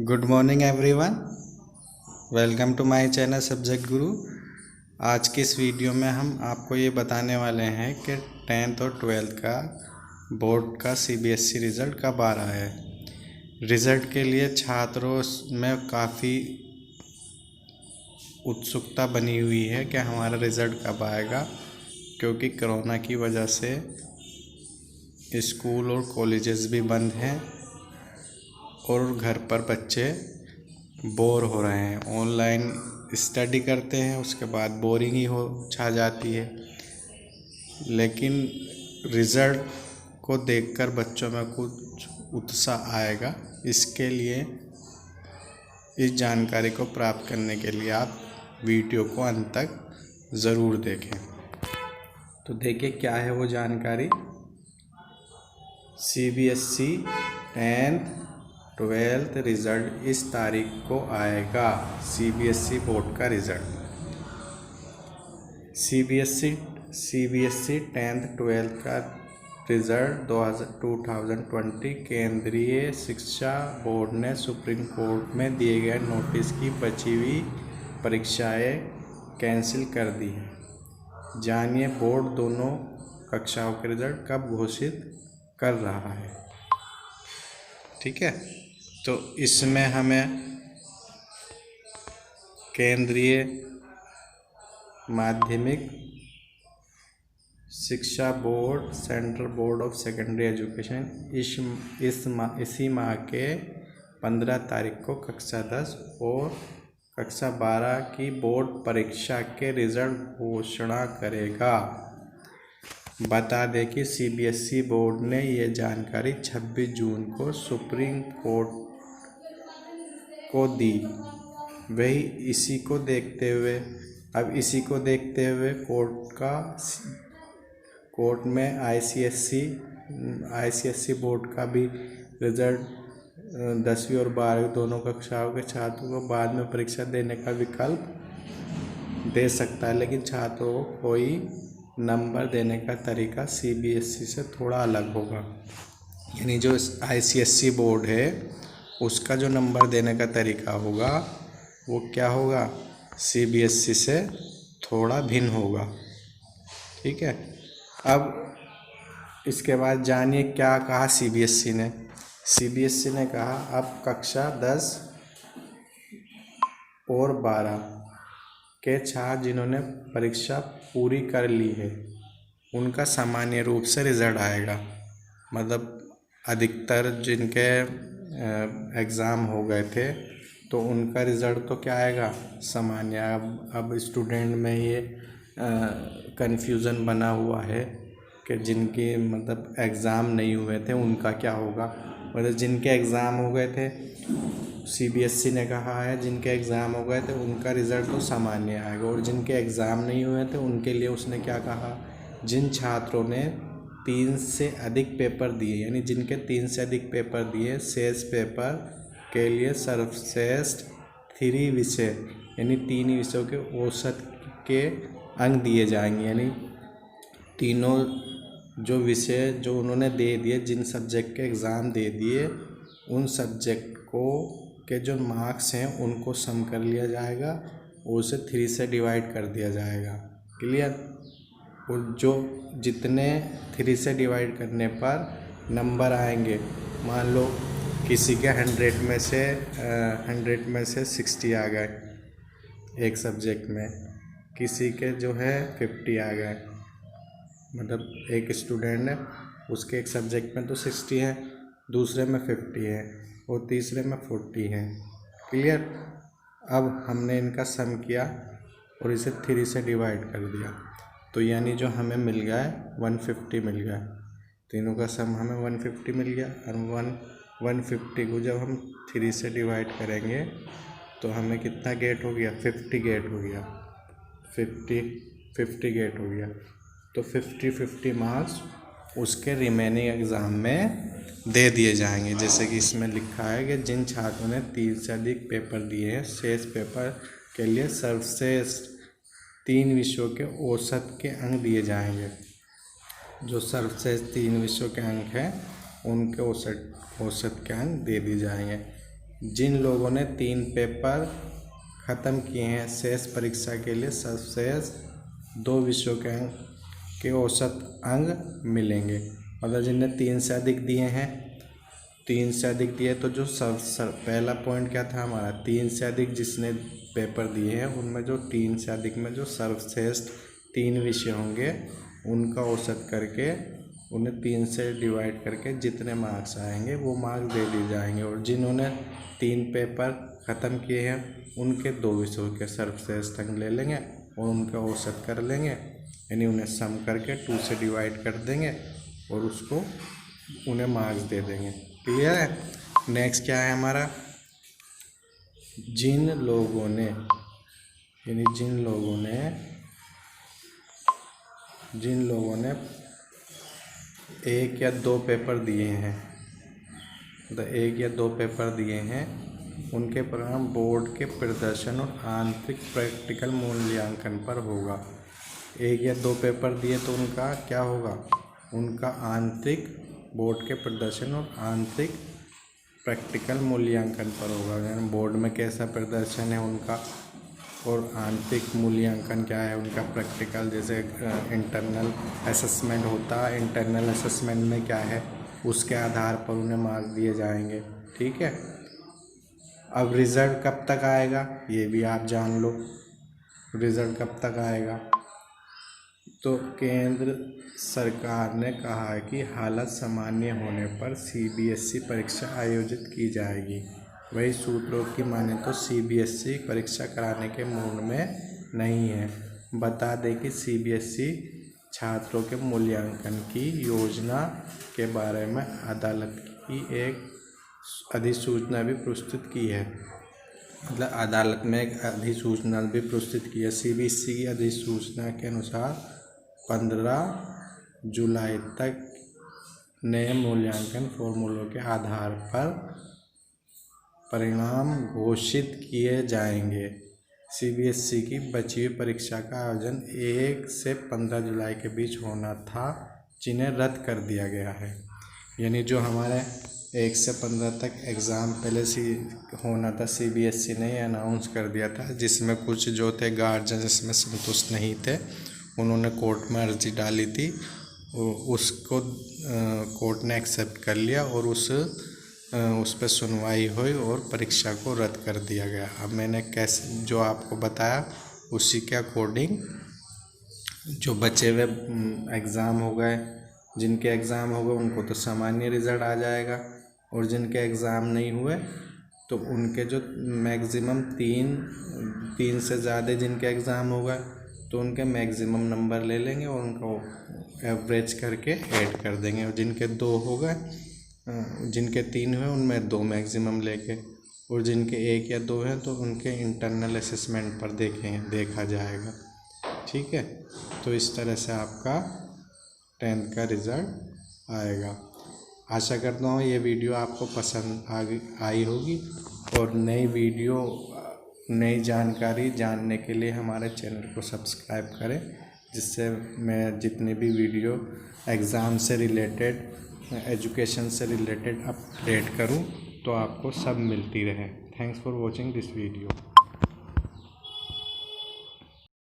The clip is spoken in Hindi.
Good morning everyone. Welcome to my channel Subject Guru. आज की इस वीडियो में हम आपको ये बताने वाले हैं कि 10th और 12th का बोर्ड का सीबीएसई रिज़ल्ट कब आ रहा है। रिज़ल्ट के लिए छात्रों में काफ़ी उत्सुकता बनी हुई है कि हमारा रिज़ल्ट कब आएगा, क्योंकि कोरोना की वजह से स्कूल और कॉलेजेस भी बंद हैं और घर पर बच्चे बोर हो रहे हैं। ऑनलाइन स्टडी करते हैं, उसके बाद बोरिंग ही हो छा जाती है। लेकिन रिज़ल्ट को देखकर बच्चों में कुछ उत्साह आएगा। इसके लिए इस जानकारी को प्राप्त करने के लिए आप वीडियो को अंत तक ज़रूर देखें। तो देखिए क्या है वो जानकारी। सीबीएसई 10th 12th रिज़ल्ट इस तारीख को आएगा। सीबीएसई बोर्ड का रिज़ल्ट सीबीएसई 10th 12th का रिज़ल्ट 2020 केंद्रीय शिक्षा बोर्ड ने सुप्रीम कोर्ट में दिए गए नोटिस की बची हुई परीक्षाएं कैंसिल कर दी हैं। जानिए बोर्ड दोनों कक्षाओं के रिज़ल्ट कब घोषित कर रहा है। ठीक है, तो इसमें हमें केंद्रीय माध्यमिक शिक्षा board, central board of secondary education इसी माह के 15 तारीख को कक्षा 10 और कक्षा 12 की बोर्ड परीक्षा के रिजल्ट घोषणा करेगा। बता दें कि सीबीएसई बोर्ड ने यह जानकारी 26 जून को सुप्रीम कोर्ट को दी। वही इसी को देखते हुए कोर्ट में आईसीएसई बोर्ड का भी रिजल्ट 10वीं और 12वीं दोनों कक्षाओं के छात्रों को बाद में परीक्षा देने का विकल्प दे सकता है, लेकिन छात्रों को कोई नंबर देने का तरीका सीबीएसई से थोड़ा अलग होगा। यानी जो आईसीएसई बोर्ड है उसका जो नंबर देने का तरीका होगा वो क्या होगा, सीबीएसई से थोड़ा भिन्न होगा। ठीक है, अब इसके बाद जानिए क्या कहा सीबीएसई ने। सीबीएसई ने कहा अब कक्षा 10 और 12 के छात्र जिन्होंने परीक्षा पूरी कर ली है उनका सामान्य रूप से रिजल्ट आएगा। मतलब अधिकतर जिनके एग्ज़ाम हो गए थे तो उनका रिज़ल्ट तो क्या आएगा, सामान्य। अब स्टूडेंट में ये कन्फ्यूज़न बना हुआ है कि जिनके मतलब एग्ज़ाम नहीं हुए थे उनका क्या होगा। मतलब जिनके एग्ज़ाम हो गए थे, सीबीएसई ने कहा है जिनके एग्ज़ाम हो गए थे उनका रिज़ल्ट तो सामान्य आएगा, और जिनके एग्ज़ाम नहीं हुए थे उनके लिए उसने क्या कहा, जिन छात्रों ने 3 से अधिक पेपर दिए, यानी जिनके 3 से अधिक पेपर दिए, शेष पेपर के लिए सर्वश्रेष्ठ 3 विषय यानी 3 विषयों के औसत के अंक दिए जाएंगे। यानी तीनों जो विषय जो उन्होंने दे दिए, जिन सब्जेक्ट के एग्ज़ाम दे दिए, उन सब्जेक्ट को के जो मार्क्स हैं उनको सम कर लिया जाएगा और उसे 3 से डिवाइड कर दिया जाएगा। क्लियर। और जो जितने 3 से डिवाइड करने पर नंबर आएंगे, मान लो किसी के 100 में से 60 आ गए एक सब्जेक्ट में, किसी के जो है 50 आ गए। मतलब एक स्टूडेंट है, उसके एक सब्जेक्ट में तो 60 है, दूसरे में 50 है और तीसरे में 40 है। क्लियर। अब हमने इनका सम किया और इसे 3 से डिवाइड कर दिया, तो यानी जो हमें मिल गया है 150 मिल गया। तीनों का सम हमें 150 मिल गया, और 150 को जब हम 3 से डिवाइड करेंगे तो हमें कितना गेट हो गया, 50 गेट हो गया। 50 गेट हो गया, तो 50 मार्क्स उसके रिमेनिंग एग्ज़ाम में दे दिए जाएंगे। जैसे कि इसमें लिखा है कि जिन छात्रों ने 3 से अधिक पेपर दिए हैं, शेष पेपर के लिए सर्वश्रेष्ठ 3 विषयों के औसत के अंक दिए जाएंगे। जो सर्वश्रेष्ठ 3 विषयों के अंक हैं उनके औसत के अंक दे दिए जाएंगे। जिन लोगों ने 3 पेपर ख़त्म किए हैं शेष परीक्षा के लिए सर्वश्रेष्ठ 2 विषयों के औसत अंक मिलेंगे। मतलब जिनने 3 से अधिक दिए हैं, 3 से अधिक दिए तो जो पहला पॉइंट क्या था हमारा, 3 से अधिक जिसने पेपर दिए हैं उनमें जो 3 से अधिक में जो सर्वश्रेष्ठ 3 विषय होंगे उनका औसत करके उन्हें 3 से डिवाइड करके जितने मार्क्स आएंगे वो मार्क्स दे दिए जाएंगे। और जिन्होंने 3 पेपर ख़त्म किए हैं उनके 2 विषयों के सर्वश्रेष्ठ अंक ले लेंगे और उनका औसत कर लेंगे, यानी उन्हें सम करके 2 से डिवाइड कर देंगे और उसको उन्हें मार्क्स दे देंगे। क्लियर है। नेक्स्ट क्या है हमारा, जिन लोगों ने 1 या 2 पेपर दिए हैं, मतलब 1 या 2 पेपर दिए हैं, उनके परिणाम बोर्ड के प्रदर्शन और आंतरिक प्रैक्टिकल मूल्यांकन पर होगा। 1 या 2 पेपर दिए तो उनका क्या होगा, उनका आंतरिक बोर्ड के प्रदर्शन और आंतरिक प्रैक्टिकल मूल्यांकन पर होगा। यानी बोर्ड में कैसा प्रदर्शन है उनका और आंतरिक मूल्यांकन क्या है उनका, प्रैक्टिकल जैसे इंटरनल असेसमेंट होता है, इंटरनल असेसमेंट में क्या है उसके आधार पर उन्हें मार्क्स दिए जाएंगे। ठीक है। अब रिज़ल्ट कब तक आएगा ये भी आप जान लो, रिज़ल्ट कब तक आएगा। तो केंद्र सरकार ने कहा है कि हालत सामान्य होने पर CBSE परीक्षा आयोजित की जाएगी। वही सूत्रों की माने तो CBSE परीक्षा कराने के मूड में नहीं है। बता दें कि CBSE छात्रों के मूल्यांकन की योजना के बारे में अदालत की एक अधिसूचना भी प्रस्तुत की है। मतलब अदालत में एक अधिसूचना भी प्रस्तुत की है। CBSE की अधिसूचना के अनुसार 15 जुलाई तक नए मूल्यांकन फॉर्मूलों के आधार पर परिणाम घोषित किए जाएंगे। CBSE की बची हुई परीक्षा का आयोजन 1 से 15 जुलाई के बीच होना था, जिन्हें रद्द कर दिया गया है। यानी जो हमारे 1 से 15 तक एग्ज़ाम पहले से होना था, CBSE ने अनाउंस कर दिया था, जिसमें कुछ जो थे गार्जियन इसमें संतुष्ट नहीं थे, उन्होंने कोर्ट में अर्जी डाली थी, उसको कोर्ट ने एक्सेप्ट कर लिया और उस पर सुनवाई हुई और परीक्षा को रद्द कर दिया गया। अब मैंने कैसे जो आपको बताया उसी के अकॉर्डिंग जो बचे हुए एग्ज़ाम हो गए, जिनके एग्ज़ाम हो गए उनको तो सामान्य रिज़ल्ट आ जाएगा, और जिनके एग्ज़ाम नहीं हुए तो उनके जो मैक्सिमम 3 से ज़्यादा जिनके एग्ज़ाम हो गए तो उनके मैक्सिमम नंबर ले लेंगे और उनको एवरेज करके ऐड कर देंगे। और जिनके 2 हो गए, जिनके 3 हुए उनमें 2 मैक्सिमम लेके, और जिनके 1 या 2 हैं तो उनके इंटरनल असेसमेंट पर देखा जाएगा। ठीक है। तो इस तरह से आपका 10th का रिज़ल्ट आएगा। आशा करता हूँ ये वीडियो आपको पसंद आई होगी, और नई जानकारी जानने के लिए हमारे चैनल को सब्सक्राइब करें, जिससे मैं जितनी भी वीडियो एग्ज़ाम से रिलेटेड, एजुकेशन से रिलेटेड अपडेट करूं तो आपको सब मिलती रहे। Thanks for watching this video.